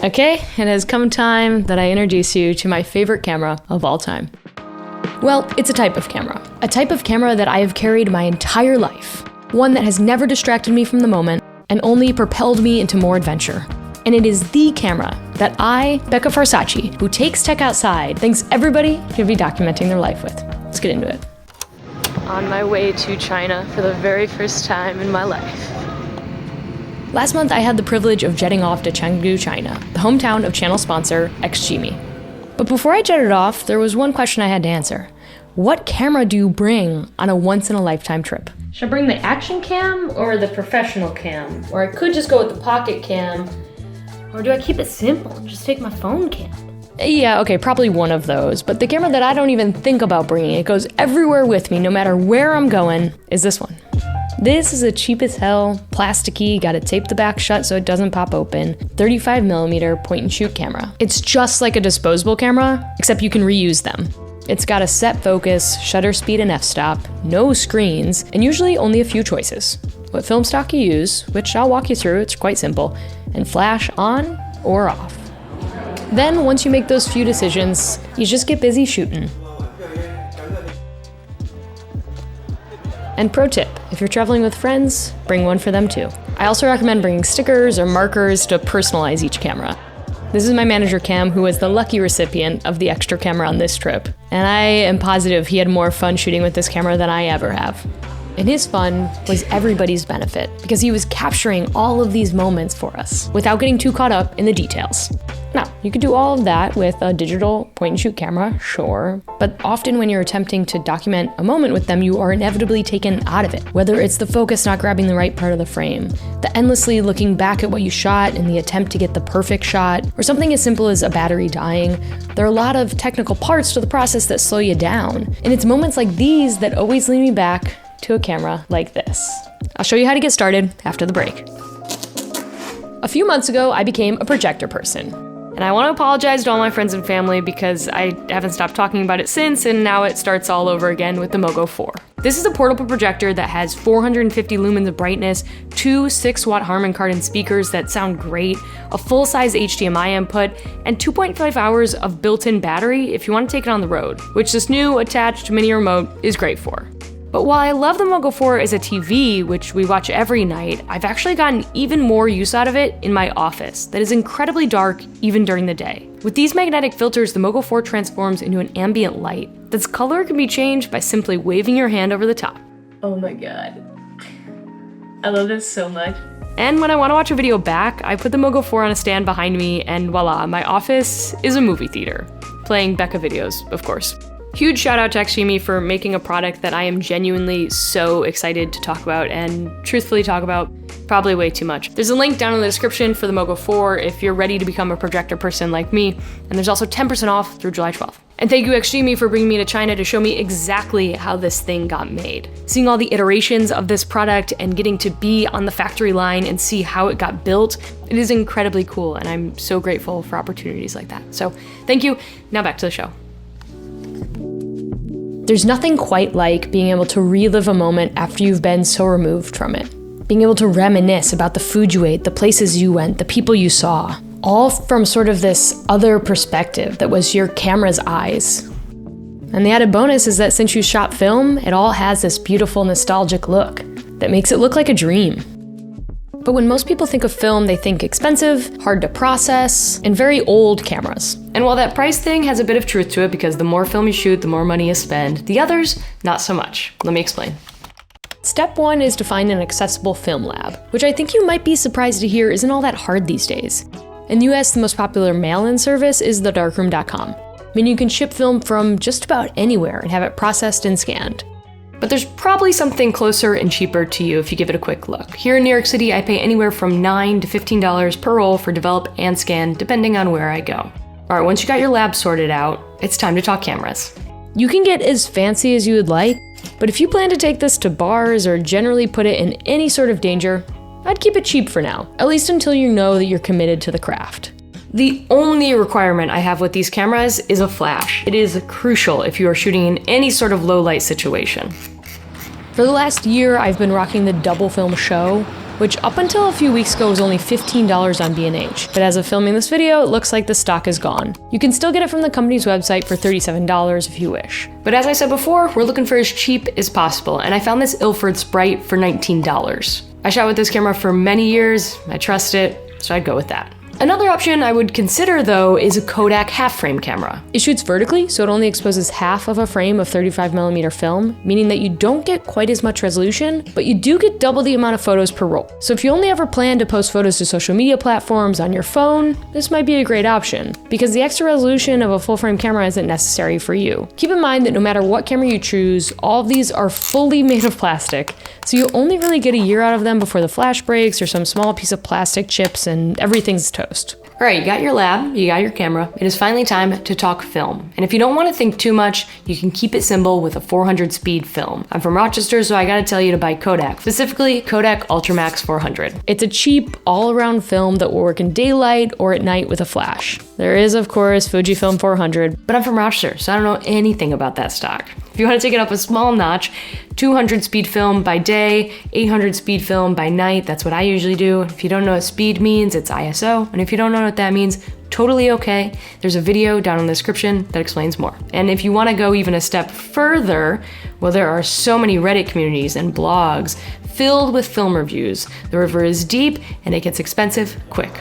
Okay, it has come time that I introduce you to my favorite camera of all time. Well, it's a type of camera. A type of camera that I have carried my entire life. One that has never distracted me from the moment and only propelled me into more adventure. And it is the camera that I, Becca Farsace, who takes tech outside, thinks everybody should be documenting their life with. Let's get into it. On my way to China for the very first time in my life. Last month, I had the privilege of jetting off to Chengdu, China, the hometown of channel sponsor XGIMI. But before I jetted off, there was one question I had to answer. What camera do you bring on a once-in-a-lifetime trip? Should I bring the action cam or the professional cam? Or I could just go with the pocket cam. Or do I keep it simple and just take my phone cam? Yeah, okay, probably one of those. But the camera that I don't even think about bringing, it goes everywhere with me, no matter where I'm going, is this one. This is a cheap as hell, plasticky, gotta tape the back shut so it doesn't pop open, 35mm point and shoot camera. It's just like a disposable camera, except you can reuse them. It's got a set focus, shutter speed and f-stop, no screens, and usually only a few choices. What film stock you use, which I'll walk you through, it's quite simple, and flash on or off. Then, once you make those few decisions, you just get busy shooting. And pro tip, if you're traveling with friends, bring one for them too. I also recommend bringing stickers or markers to personalize each camera. This is my manager Cam, who was the lucky recipient of the extra camera on this trip. And I am positive he had more fun shooting with this camera than I ever have. And his fun was everybody's benefit, because he was capturing all of these moments for us without getting too caught up in the details. Now, you could do all of that with a digital point-and-shoot camera, sure, but often when you're attempting to document a moment with them, you are inevitably taken out of it, whether it's the focus not grabbing the right part of the frame, the endlessly looking back at what you shot in the attempt to get the perfect shot, or something as simple as a battery dying. There are a lot of technical parts to the process that slow you down, and it's moments like these that always lead me back to a camera like this. I'll show you how to get started after the break. A few months ago, I became a projector person. And I want to apologize to all my friends and family because I haven't stopped talking about it since, and now it starts all over again with the Mogo 4. This is a portable projector that has 450 lumens of brightness, two 6-watt Harman Kardon speakers that sound great, a full-size HDMI input, and 2.5 hours of built-in battery if you want to take it on the road, which this new attached mini remote is great for. But while I love the Mogo 4 as a TV, which we watch every night, I've actually gotten even more use out of it in my office that is incredibly dark even during the day. With these magnetic filters, the Mogo 4 transforms into an ambient light that's color can be changed by simply waving your hand over the top. Oh my god. I love this so much. And when I want to watch a video back, I put the Mogo 4 on a stand behind me, and voila, my office is a movie theater. Playing Becca videos, of course. Huge shout out to XGIMI for making a product that I am genuinely so excited to talk about and truthfully talk about probably way too much. There's a link down in the description for the Mogo 4 if you're ready to become a projector person like me, and there's also 10% off through July 12th. And thank you XGIMI for bringing me to China to show me exactly how this thing got made. Seeing all the iterations of this product and getting to be on the factory line and see how it got built, it is incredibly cool, and I'm so grateful for opportunities like that. So thank you. Now back to the show. There's nothing quite like being able to relive a moment after you've been so removed from it. Being able to reminisce about the food you ate, the places you went, the people you saw, all from sort of this other perspective that was your camera's eyes. And the added bonus is that since you shot film, it all has this beautiful nostalgic look that makes it look like a dream. But when most people think of film, they think expensive, hard to process, and very old cameras. And while that price thing has a bit of truth to it because the more film you shoot, the more money you spend, the others, not so much. Let me explain. Step 1 is to find an accessible film lab, which I think you might be surprised to hear isn't all that hard these days. In the US, the most popular mail-in service is thedarkroom.com. Meaning you can ship film from just about anywhere and have it processed and scanned. But there's probably something closer and cheaper to you if you give it a quick look. Here in New York City, I pay anywhere from $9 to $15 per roll for develop and scan, depending on where I go. All right, once you got your lab sorted out, it's time to talk cameras. You can get as fancy as you would like, but if you plan to take this to bars or generally put it in any sort of danger, I'd keep it cheap for now, at least until you know that you're committed to the craft. The only requirement I have with these cameras is a flash. It is crucial if you are shooting in any sort of low light situation. For the last year, I've been rocking the double film show, which up until a few weeks ago was only $15 on B&H. But as of filming this video, it looks like the stock is gone. You can still get it from the company's website for $37 if you wish. But as I said before, we're looking for as cheap as possible, and I found this Ilford Sprite for $19. I shot with this camera for many years, I trust it, so I'd go with that. Another option I would consider, though, is a Kodak half-frame camera. It shoots vertically, so it only exposes half of a frame of 35mm film, meaning that you don't get quite as much resolution, but you do get double the amount of photos per roll. So if you only ever plan to post photos to social media platforms on your phone, this might be a great option, because the extra resolution of a full-frame camera isn't necessary for you. Keep in mind that no matter what camera you choose, all of these are fully made of plastic, so you only really get a year out of them before the flash breaks or some small piece of plastic chips and everything's toast. All right, you got your lab, you got your camera. It is finally time to talk film. And if you don't want to think too much, you can keep it simple with a 400 speed film. I'm from Rochester, so I gotta tell you to buy Kodak, specifically Kodak Ultramax 400. It's a cheap, all-around film that will work in daylight or at night with a flash. There is, of course, Fujifilm 400, but I'm from Rochester, so I don't know anything about that stock. If you want to take it up a small notch, 200 speed film by day, 800 speed film by night. That's what I usually do. If you don't know what speed means, it's ISO. And if you don't know what that means, totally okay. There's a video down in the description that explains more. And if you want to go even a step further, well, there are so many Reddit communities and blogs filled with film reviews. The river is deep and it gets expensive quick.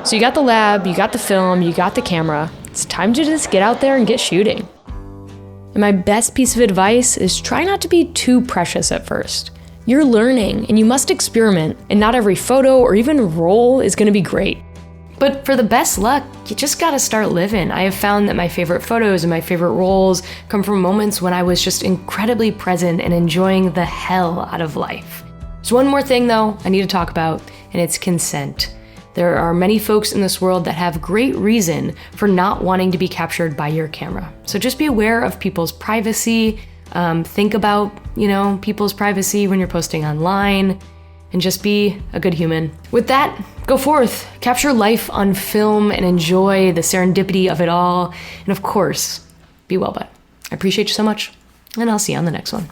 So you got the lab, you got the film, you got the camera. It's time to just get out there and get shooting. And my best piece of advice is try not to be too precious at first. You're learning and you must experiment, and not every photo or even roll is gonna be great. But for the best luck, you just gotta start living. I have found that my favorite photos and my favorite rolls come from moments when I was just incredibly present and enjoying the hell out of life. There's one more thing though I need to talk about, and it's consent. There are many folks in this world that have great reason for not wanting to be captured by your camera. So just be aware of people's privacy. Think about, people's privacy when you're posting online, and just be a good human. With that, go forth, capture life on film and enjoy the serendipity of it all. And of course, be well, bud. I appreciate you so much, and I'll see you on the next one.